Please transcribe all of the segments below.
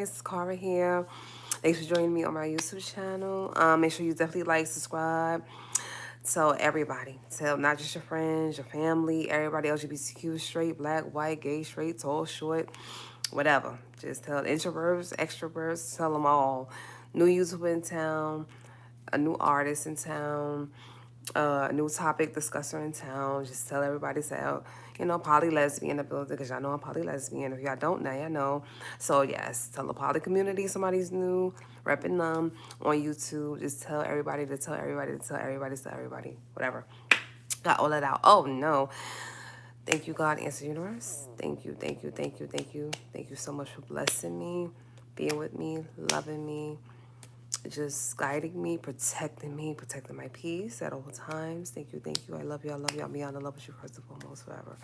guys, Cara here. Thanks for joining me on my YouTube channel. Make sure you definitely like, subscribe. Tell everybody. Tell not just your friends, your family, everybody LGBTQ, straight, black, white, gay, straight, tall, short, whatever. Just tell introverts, extroverts, tell them all. New YouTuber in town, a new artist in town, a new topic discusser in town. Just tell everybody, say, oh, poly lesbian in the building, because y'all know I'm poly lesbian. If y'all don't know, y'all know. So, yes, tell the poly community somebody's new, repping them on YouTube. Just tell everybody to tell everybody to tell everybody to tell everybody, whatever. Got all that out. Oh, no. Thank you, God, Answer Universe. Thank you, thank you, thank you, thank you. Thank you so much for blessing me, being with me, loving me, just guiding me, protecting my peace at all times. Thank you, thank you. I love you, I love you. I'm beyond in love with you first and foremost, forever.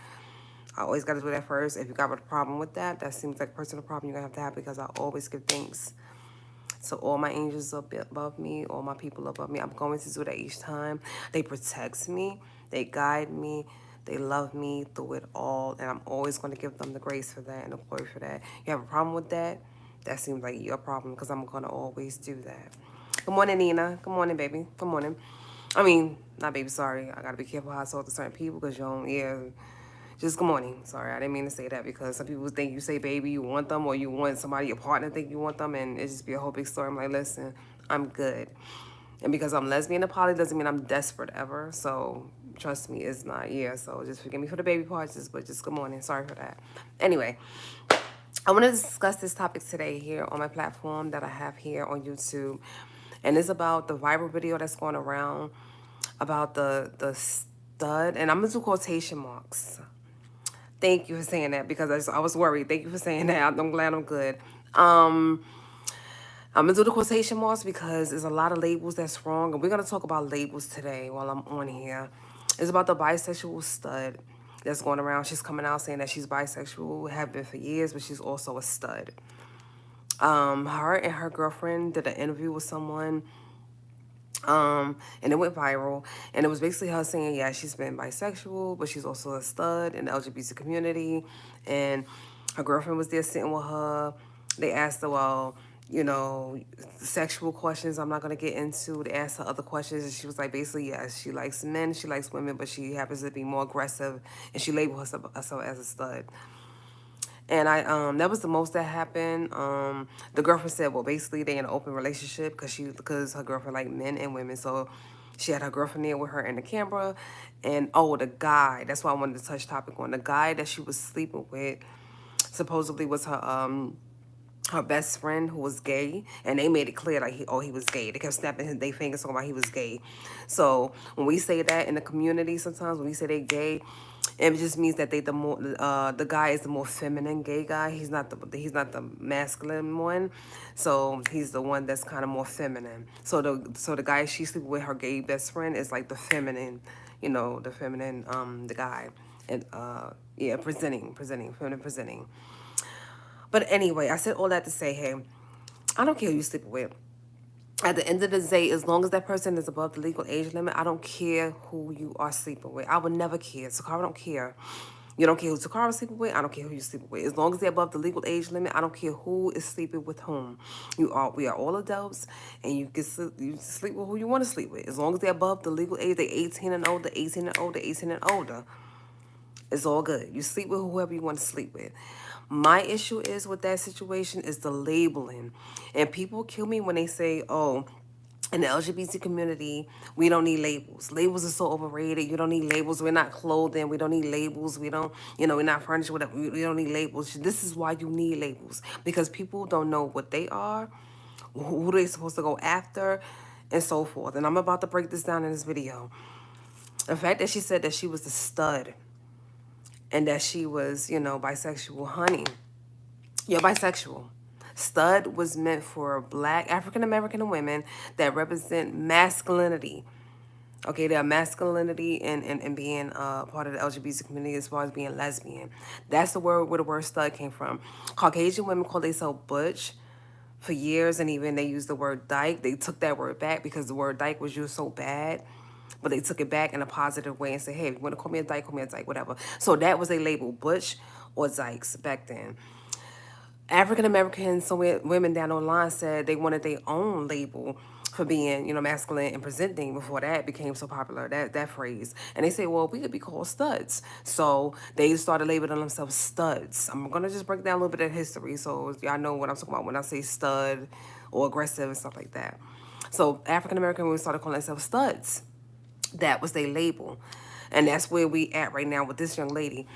I always got to do that first. If you got a problem with that, that seems like a personal problem you're going to have because I always give thanks. So all my angels up above me, all my people above me, I'm going to do that each time. They protect me, they guide me, they love me through it all, and I'm always going to give them the grace for that and the glory for that. You have a problem with that? That seems like your problem because I'm going to always do that. Good morning, Nina. Good morning, baby. Good morning. I mean, not baby, sorry. I got to be careful how I talk to certain people because you don't, yeah. Just good morning. Sorry, I didn't mean to say that because some people think you say baby, you want them, or you want somebody, your partner think you want them, and it just be a whole big story. I'm like, listen, I'm good. And because I'm lesbian and poly doesn't mean I'm desperate ever. So trust me, it's not, yeah. So just forgive me for the baby parts, but just good morning. Sorry for that. Anyway, I want to discuss this topic today here on my platform that I have here on YouTube. And it's about the viral video that's going around about the stud, and I'm going to do quotation marks. Thank you for saying that because I was worried. Thank you for saying that. I'm glad I'm good. I'm going to do the quotation marks because there's a lot of labels that's wrong. And we're going to talk about labels today while I'm on here. It's about the bisexual stud that's going around. She's coming out saying that she's bisexual, have been for years, but she's also a stud. Her and her girlfriend did an interview with someone, and it went viral, and it was basically her saying, yeah, she's been bisexual, but she's also a stud in the LGBT community, and her girlfriend was there sitting with her. They asked her, well, sexual questions I'm not going to get into. They asked her other questions, and she was like, basically, yes, she likes men, she likes women, but she happens to be more aggressive, and she labeled herself as a stud. And that was the most that happened. The girlfriend said, well, basically they in an open relationship because her girlfriend like men and women. So she had her girlfriend there with her in the camera. And the guy, that's why I wanted to touch topic on. The guy that she was sleeping with supposedly was her best friend who was gay, and they made it clear like he was gay. They kept snapping their fingers talking about he was gay. So when we say that in the community, sometimes when we say they gay, it just means that the guy is the more feminine gay guy. He's not the masculine one, so he's the one that's kind of more feminine. So the guy she's sleeping with, her gay best friend, is like the feminine, the guy, and yeah, feminine presenting. But anyway, I said all that to say, hey, I don't care who you sleep with. At the end of the day, as long as that person is above the legal age limit, I don't care who you are sleeping with. I would never care. Toccara don't care. You don't care who Toccara sleeping with. I don't care who you sleeping with. As long as they're above the legal age limit, I don't care who is sleeping with whom. We are all adults, and you can sleep with who you want to sleep with. As long as they're above the legal age, they're 18 and older, 18 and older, 18 and older. It's all good. You sleep with whoever you want to sleep with. My issue is with that situation is the labeling. And people kill me when they say, oh, in the LGBT community, we don't need labels. Labels are so overrated. You don't need labels. We're not clothing. We don't need labels. We don't, we're not furniture. Whatever. We don't need labels. This is why you need labels. Because people don't know what they are, who they're supposed to go after, and so forth. And I'm about to break this down in this video. The fact that she said that she was a stud and that she was, bisexual. Honey, you're bisexual. Stud was meant for black African-American women that represent masculinity. Okay, they're masculinity and being part of the LGBT community as far as being lesbian. That's the word where the word stud came from. Caucasian women call themselves butch for years, and even they used the word dyke. They took that word back because the word dyke was used so bad. But they took it back in a positive way and said, hey, if you want to call me a dyke, whatever. So that was a label, butch or dykes back then. African Americans, some women down the line said they wanted their own label for being, masculine and presenting before that became so popular, that phrase. And they say, well, we could be called studs. So they started labeling themselves studs. I'm going to just break down a little bit of history so y'all know what I'm talking about when I say stud or aggressive and stuff like that. So African American women started calling themselves studs. That was their label. And that's where we at right now with this young lady.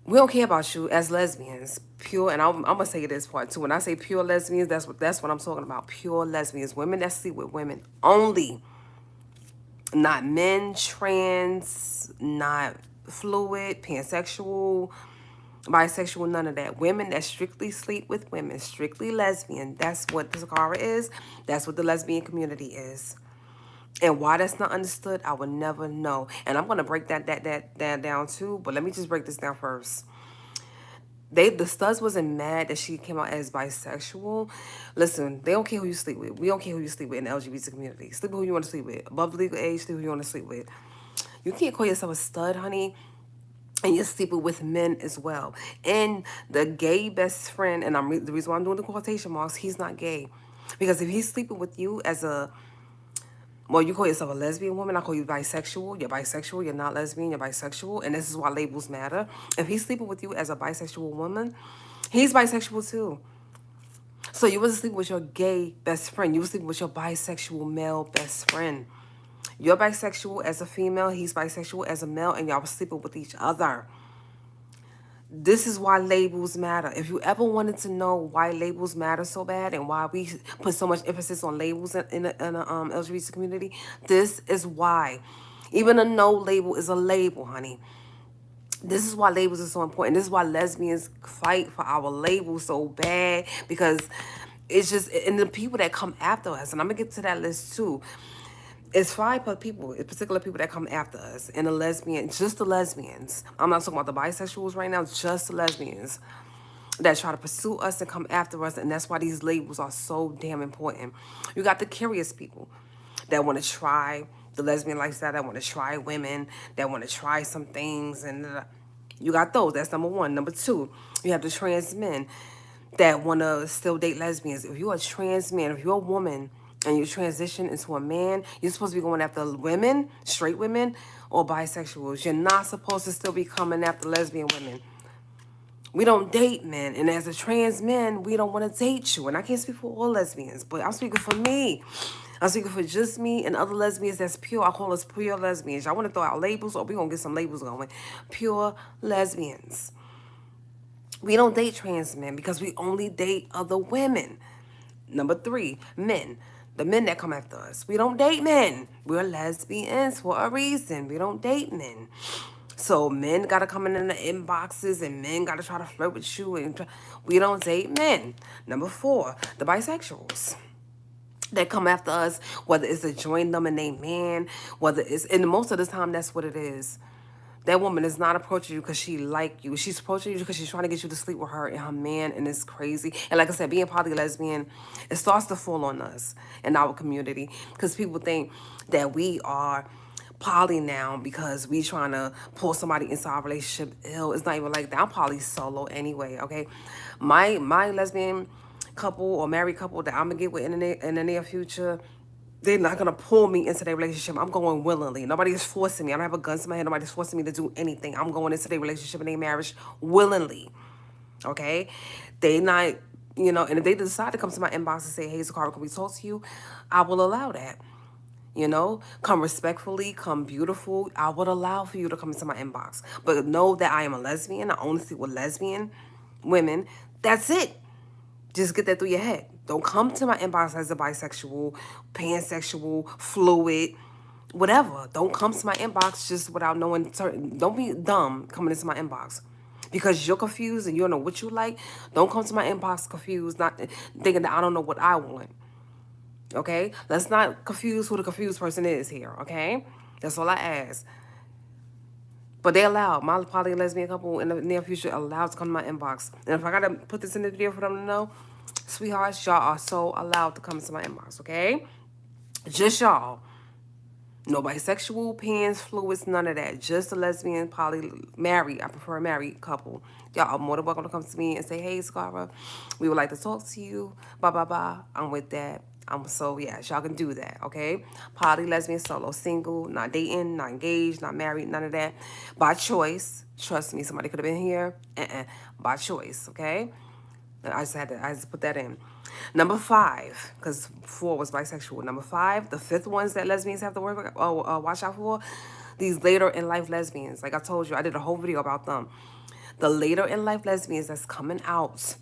We don't care about you as lesbians, pure. And I'm gonna say this part too. When I say pure lesbians, that's what I'm talking about. Pure lesbians, women that sleep with women only, not men, trans, not fluid, pansexual, bisexual, none of that. Women that strictly sleep with women, strictly lesbian. That's what the Toccara is. That's what the lesbian community is. And why that's not understood, I will never know. And I'm gonna break that down too. But let me just break this down first. The studs wasn't mad that she came out as bisexual. Listen, they don't care who you sleep with. We don't care who you sleep with in the LGBT community. Sleep with who you want to sleep with. Above the legal age, sleep with who you want to sleep with. You can't call yourself a stud, honey, and you're sleeping with men as well. And the gay best friend, and the reason why I'm doing the quotation marks, he's not gay. Because if he's sleeping with you as a, well, you call yourself a lesbian woman, I call you bisexual. You're bisexual, you're not lesbian, you're bisexual. And this is why labels matter. If he's sleeping with you as a bisexual woman, he's bisexual too. So you wasn't sleeping with your gay best friend. You were sleeping with your bisexual male best friend. You're bisexual as a female, he's bisexual as a male, and y'all were sleeping with each other. This is why labels matter. If you ever wanted to know why labels matter so bad and why we put so much emphasis on labels in the LGBT community, this is why. Even a no label is a label, honey. This is why labels are so important. This is why lesbians fight for our labels so bad, because it's just, and the people that come after us, and I'm going to get to that list too. It's 5 people, particular people that come after us, and just the lesbians. I'm not talking about the bisexuals right now, just the lesbians that try to pursue us and come after us, and that's why these labels are so damn important. You got the curious people that want to try the lesbian lifestyle, that want to try women, that want to try some things, and you got those. That's number 1. Number 2, you have the trans men that want to still date lesbians. If you're a trans man, if you're a woman, and you transition into a man, you're supposed to be going after women, straight women, or bisexuals. You're not supposed to still be coming after lesbian women. We don't date men. And as a trans man, we don't want to date you. And I can't speak for all lesbians, but I'm speaking for me. I'm speaking for just me and other lesbians that's pure. I call us pure lesbians. Y'all want to throw out labels, or we going to get some labels going. Pure lesbians. We don't date trans men because we only date other women. Number 3, men. The men that come after us. We don't date men. We're lesbians for a reason. We don't date men. So men got to come in the inboxes, and men got to try to flirt with you. And we don't date men. Number 4, the bisexuals that come after us, whether it's a join them and they man, whether it's, and most of the time that's what it is. That woman is not approaching you because she like you. She's approaching you because she's trying to get you to sleep with her and her man, and it's crazy. And like I said, being poly-lesbian, it starts to fall on us in our community because people think that we are poly now because we trying to pull somebody into our relationship. Ew, it's not even like that. I'm poly solo anyway, okay? My lesbian couple or married couple that I'm going to get with in the near future, they're not going to pull me into their relationship. I'm going willingly. Nobody is forcing me. I don't have a gun to my head. Nobody's forcing me to do anything. I'm going into their relationship and their marriage willingly. Okay? They not, and if they decide to come to my inbox and say, hey, Toccara, can we talk to you? I will allow that. Come respectfully, come beautiful. I would allow for you to come into my inbox. But know that I am a lesbian. I only sleep with lesbian women. That's it. Just get that through your head. Don't come to my inbox as a bisexual, pansexual, fluid, whatever. Don't come to my inbox just without knowing certain. Don't be dumb coming into my inbox. Because you're confused and you don't know what you like. Don't come to my inbox confused, not thinking that I don't know what I want. Okay? Let's not confuse who the confused person is here, okay? That's all I ask. But they allow my poly lesbian couple in the near future allowed to come to my inbox. And if I gotta put this in the video for them to know, sweethearts, y'all are so allowed to come to my inbox, okay? Just y'all. No bisexual, pans, fluids, none of that. Just a lesbian, poly, married. I prefer a married couple. Y'all are more than welcome to come to me and say, hey, Scara, we would like to talk to you. Blah, blah, blah. I'm with that. So, yeah, y'all can do that, okay? Poly, lesbian, solo, single, not dating, not engaged, not married, none of that. By choice. Trust me, somebody could have been here. By choice, okay? I just put that in. Number 5, because 4 was bisexual. Number 5, the 5th ones that lesbians have to watch out for, these later in life lesbians. Like I told you, I did a whole video about them. The later in life lesbians that's coming out.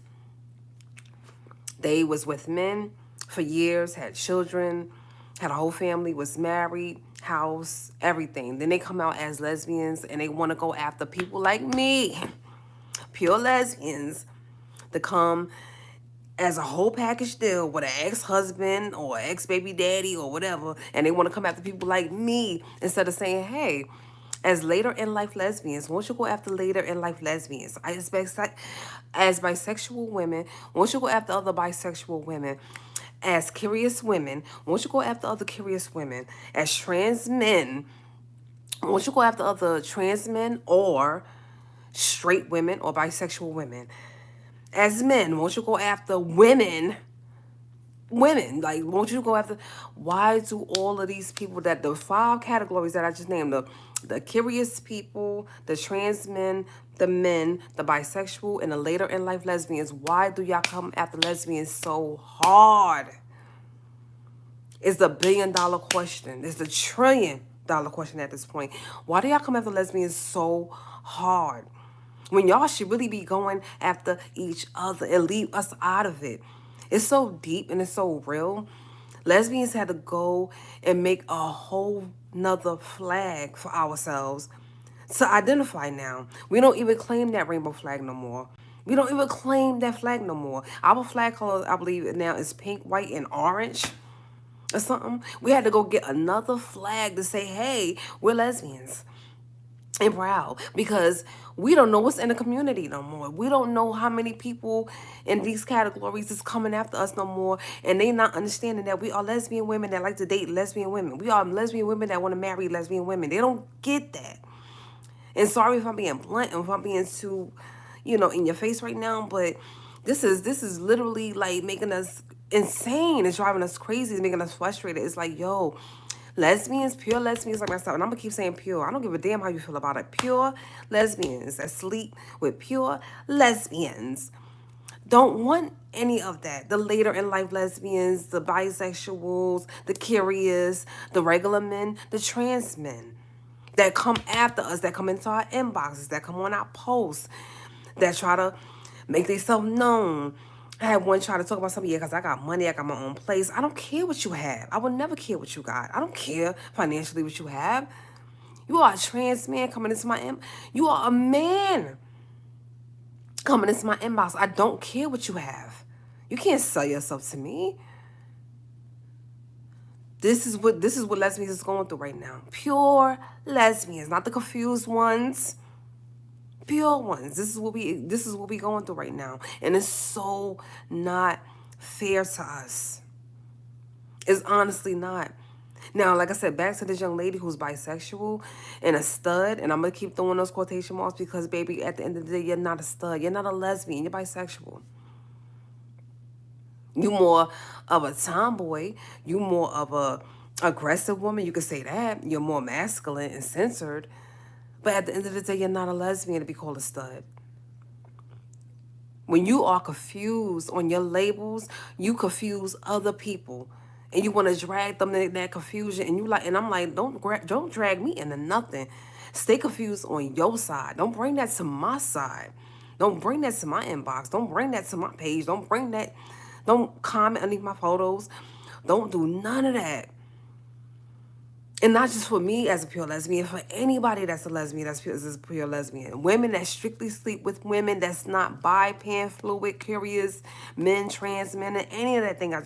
They was with men for years, had children, had a whole family, was married, house, everything. Then they come out as lesbians and they want to go after people like me, pure lesbians, to come as a whole package deal with an ex-husband or ex-baby daddy or whatever, and they want to come after people like me instead of saying, hey, as later in life lesbians, won't you go after later in life lesbians? I expect as bisexual women, won't you go after other bisexual women? As curious women, won't you go after other curious women? As trans men, won't you go after other trans men or straight women or bisexual women? As men, won't you go after women? Like, won't you go after? Why do all of these people, that the 5 categories that I just named, the curious people, the trans men, the men, the bisexual, and the later in life lesbians, why do y'all come after lesbians so hard? It's the $1 billion question. It's the $1 trillion question at this point. Why do y'all come after lesbians so hard? When y'all should really be going after each other and leave us out of it. It's so deep and it's so real. Lesbians had to go and make a whole nother flag for ourselves to identify now. We don't even claim that rainbow flag no more. We don't even claim that flag no more. Our flag color, I believe now, is pink, white, and orange or something. We had to go get another flag to say, hey, we're lesbians and proud, because we don't know what's in the community no more. We don't know how many people in these categories is coming after us no more, and they not understanding that we are lesbian women that like to date lesbian women. We are lesbian women that want to marry lesbian women. They don't get that. And sorry if I'm being blunt and if I'm being too, in your face right now, but this is literally like making us insane. It's driving us crazy. It's making us frustrated. It's like, yo, lesbians, pure lesbians like myself, and I'm gonna keep saying pure. I don't give a damn how you feel about it. Pure lesbians that sleep with pure lesbians don't want any of that. The later in life lesbians, the bisexuals, the curious, the regular men, the trans men that come after us, that come into our inboxes, that come on our posts, that try to make themselves known. I had one try to talk about something, yeah, because I got money, I got my own place. I don't care what you have. I would never care what you got. I don't care financially what you have. You are a trans man coming into my inbox. You are a man coming into my inbox. I don't care what you have. You can't sell yourself to me. This is what lesbians is going through right now. Pure lesbians, not the confused ones. Pure ones. This is what we going through right now. And it's so not fair to us. It's honestly not. Now, like I said, back to this young lady who's bisexual and a stud, and I'm going to keep throwing those quotation marks because, baby, at the end of the day, you're not a stud. You're not a lesbian. You're bisexual. You more of a tomboy. You more of a aggressive woman. You could say that. You're more masculine and censored. But at the end of the day, you're not a lesbian to be called a stud. When you are confused on your labels, you confuse other people. And you want to drag them in that confusion. And I'm like, don't drag me into nothing. Stay confused on your side. Don't bring that to my side. Don't bring that to my inbox. Don't bring that to my page. Don't comment underneath my photos. Don't do none of that. And not just for me as a pure lesbian, for anybody that's a lesbian, that's a pure lesbian. Women that strictly sleep with women that's not bi, pan, fluid, curious, men, trans men, and any of that thing.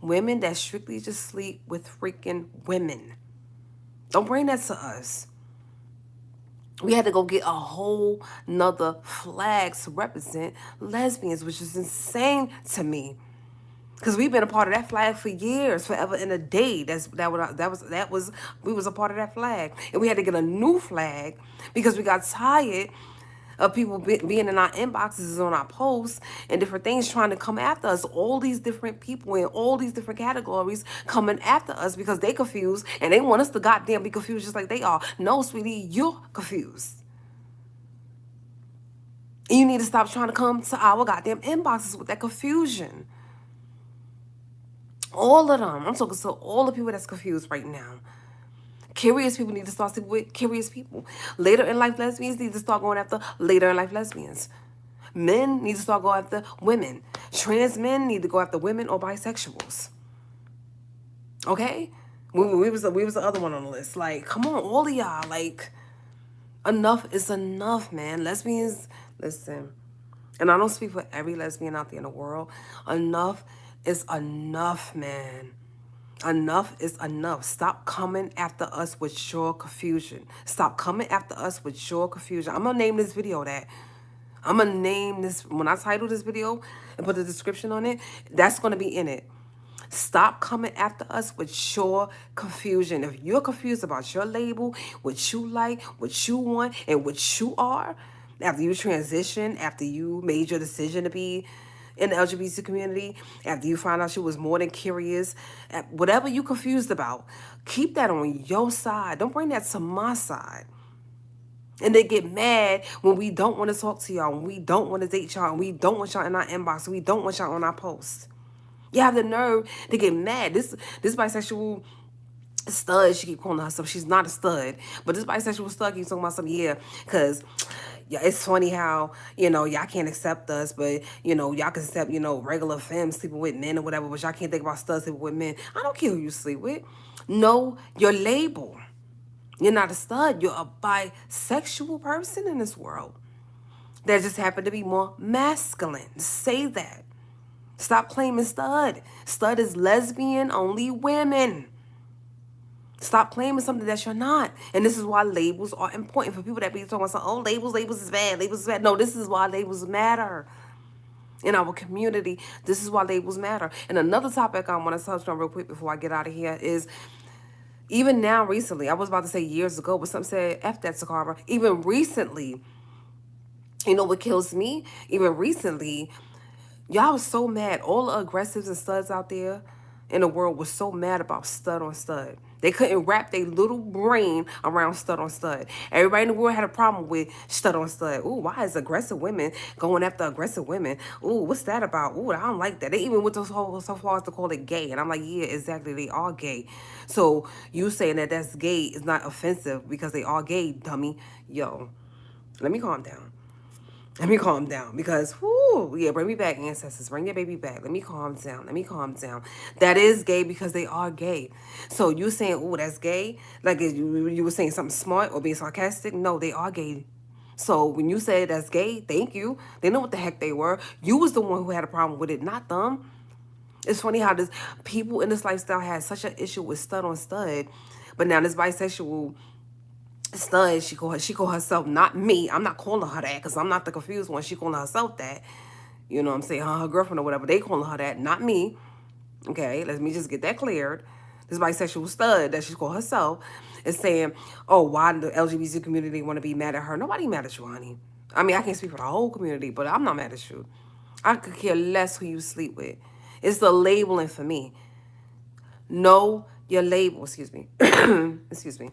Women that strictly just sleep with freaking women. Don't bring that to us. We had to go get a whole nother flag to represent lesbians, which is insane to me. Because we've been a part of that flag for years, forever and a day. We was a part of that flag, and we had to get a new flag because we got tired of people being in our inboxes, on our posts, and different things trying to come after us. All these different people in all these different categories coming after us because they confused and they want us to goddamn be confused just like they are. No, sweetie, you're confused. And you need to stop trying to come to our goddamn inboxes with that confusion. All of them. I'm talking to all the people that's confused right now. Curious people need to start sleeping with curious people. Later in life lesbians need to start going after later in life lesbians. Men need to start going after women. Trans men need to go after women or bisexuals. Okay? We was the other one on the list. Like, come on, all of y'all. Like, enough is enough, man. Lesbians, listen. And I don't speak for every lesbian out there in the world. Enough is enough, man. Enough is enough. Stop coming after us with your confusion. Stop coming after us with your confusion. I'm going to name this video that. I'm going to name this. When I title this video and put a description on it, that's going to be in it. Stop coming after us with your confusion. If you're confused about your label, what you like, what you want, and what you are, after you transition, after you made your decision to be in the LGBT community, after you found out you was more than curious, whatever you confused about, keep that on your side. Don't bring that to my side. And they get mad when we don't want to talk to y'all, when we don't want to date y'all, and we don't want y'all in our inbox, and we don't want y'all on our posts. You have the nerve to get mad. This bisexual stud, she keep calling herself, she's not a stud, but this bisexual stud keeps talking about something, yeah, because yeah, it's funny how, y'all can't accept us, but, y'all can accept, regular femmes sleeping with men or whatever, but y'all can't think about studs sleeping with men. I don't care who you sleep with. Know your label. You're not a stud. You're a bisexual person in this world that just happen to be more masculine. Say that. Stop claiming stud. Stud is lesbian, only women. Stop claiming something that you're not. And this is why labels are important for people that be talking about, oh, labels is bad, labels is bad. No, this is why labels matter. In our community, this is why labels matter. And another topic I want to touch on real quick before I get out of here is, even now recently, I was about to say years ago, but some said, F that, Toccara. Even recently, you know what kills me? Even recently, y'all was so mad. All the aggressives and studs out there in the world was so mad about stud on stud. They couldn't wrap their little brain around stud on stud. Everybody in the world had a problem with stud on stud. Ooh, why is aggressive women going after aggressive women? Ooh, what's that about? Ooh, I don't like that. They even went so far as to call it gay. And I'm like, yeah, exactly. They are gay. So you saying that that's gay is not offensive because they are gay, dummy. Yo, let me calm down. Let me calm down because, whoo, yeah, bring me back, ancestors. Bring your baby back. Let me calm down. Let me calm down. That is gay because they are gay. So you saying, oh, that's gay? Like you were saying something smart or being sarcastic? No, they are gay. So when you say that's gay, thank you. They know what the heck they were. You was the one who had a problem with it, not them. It's funny how this people in this lifestyle had such an issue with stud on stud, but now this bisexual stud, she call herself, not me. I'm not calling her that because I'm not the confused one. She calling herself that. You know what I'm saying? Her girlfriend or whatever. They calling her that, not me. Okay, let me just get that cleared. This bisexual stud that she call herself is saying, oh, why the LGBT community want to be mad at her? Nobody mad at you, honey. I mean, I can't speak for the whole community, but I'm not mad at you. I could care less who you sleep with. It's the labeling for me. Know your label, excuse me. Excuse me.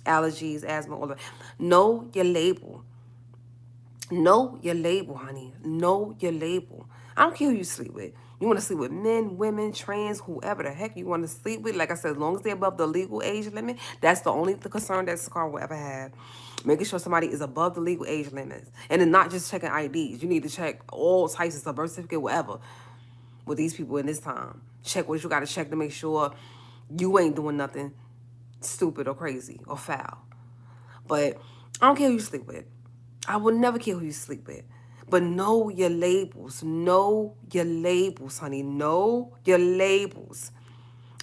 Allergies, asthma, all that. Know your label. Know your label, honey. Know your label. I don't care who you sleep with. You want to sleep with men, women, trans, whoever the heck you want to sleep with. Like I said, as long as they're above the legal age limit, that's the only concern that Toccara will ever have. Making sure somebody is above the legal age limits. And then not just checking IDs. You need to check all types of stuff, birth certificate, whatever, with these people in this time. Check what you got to check to make sure you ain't doing nothing stupid or crazy or foul. But I don't care who you sleep with. I will never care who you sleep with. But know your labels. Know your labels, honey. Know your labels.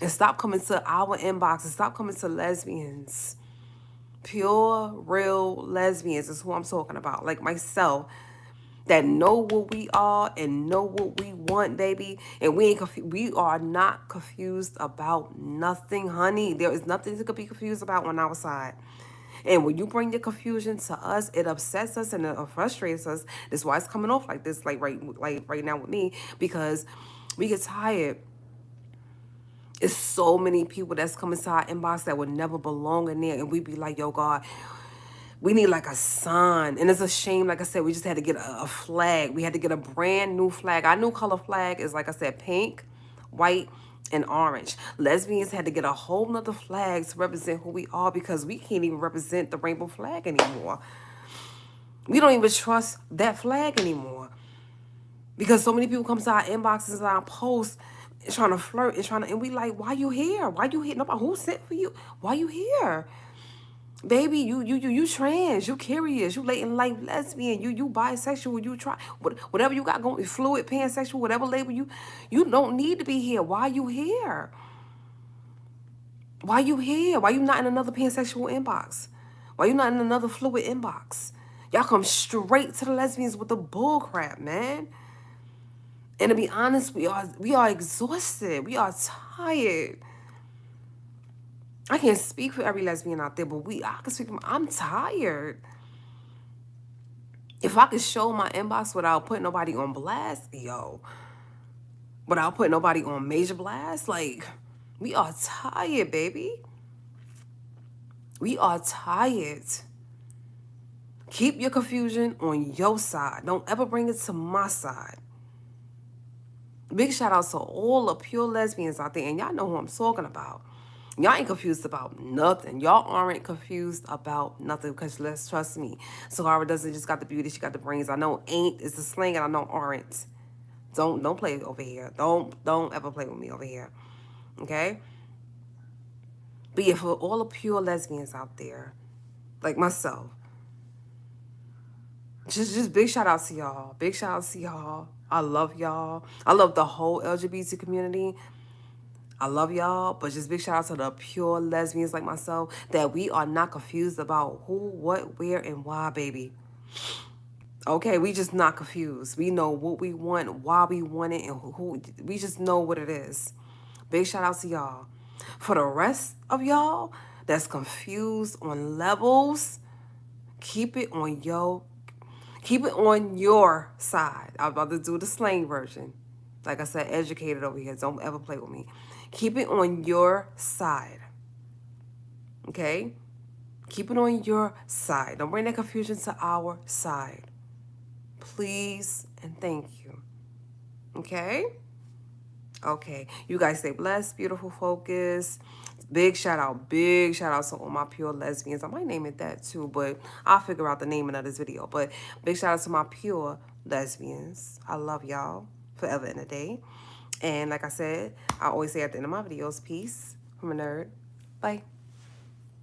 And stop coming to our inbox and stop coming to lesbians. Pure, real lesbians is who I'm talking about. Like myself, that know what we are and know what we want, baby. And we are not confused about nothing, honey. There is nothing to be confused about on our side. And when you bring your confusion to us, it upsets us and it frustrates us. That's why it's coming off like this, like right now with me, because we get tired. It's so many people that's coming to our inbox that would never belong in there, and we be like, yo, God, we need like a sign. And it's a shame, like I said, we just had to get a flag. We had to get a brand new flag. Our new color flag is, like I said, pink, white, and orange. Lesbians had to get a whole nother flag to represent who we are, because we can't even represent the rainbow flag anymore. We don't even trust that flag anymore, because so many people come to our inboxes and our posts trying to flirt and we like, why you here? Why you here? Nobody who sent for you. Why you here? Baby, you trans, you curious, you late in life lesbian, you bisexual, you try whatever you got going, fluid, pansexual, whatever label you don't need to be here. Why you here? Why you here? Why you not in another pansexual inbox? Why you not in another fluid inbox? Y'all come straight to the lesbians with the bull crap, man. And to be honest, we are exhausted. We are tired. I can't speak for every lesbian out there, but I can speak for I'm tired. If I could show my inbox without putting nobody on blast, without putting nobody on major blast, like, we are tired, baby. We are tired. Keep your confusion on your side. Don't ever bring it to my side. Big shout out to all the pure lesbians out there, and y'all know who I'm talking about. Y'all ain't confused about nothing. Y'all aren't confused about nothing, because let's trust me. Toccara doesn't just got the beauty, she got the brains. I know ain't is the slang, and I know aren't. Don't play over here. Don't ever play with me over here. Okay? But yeah, for all the pure lesbians out there, like myself, just big shout out to y'all. Big shout out to y'all. I love y'all. I love the whole LGBT community. I love y'all, but just big shout out to the pure lesbians like myself, that we are not confused about who, what, where, and why, baby. Okay, we just not confused. We know what we want, why we want it, and who we just know what it is. Big shout out to y'all. For the rest of y'all that's confused on levels, keep it on your side. I'm about to do the slang version. Like I said, educated over here. Don't ever play with me. Keep it on your side. Okay? Keep it on your side. Don't bring that confusion to our side. Please and thank you. Okay? Okay. You guys stay blessed, beautiful focus. Big shout out to all my pure lesbians. I might name it that too, but I'll figure out the name in this video. But big shout out to my pure lesbians. I love y'all forever and a day. And like I said, I always say at the end of my videos, peace from a nerd. Bye.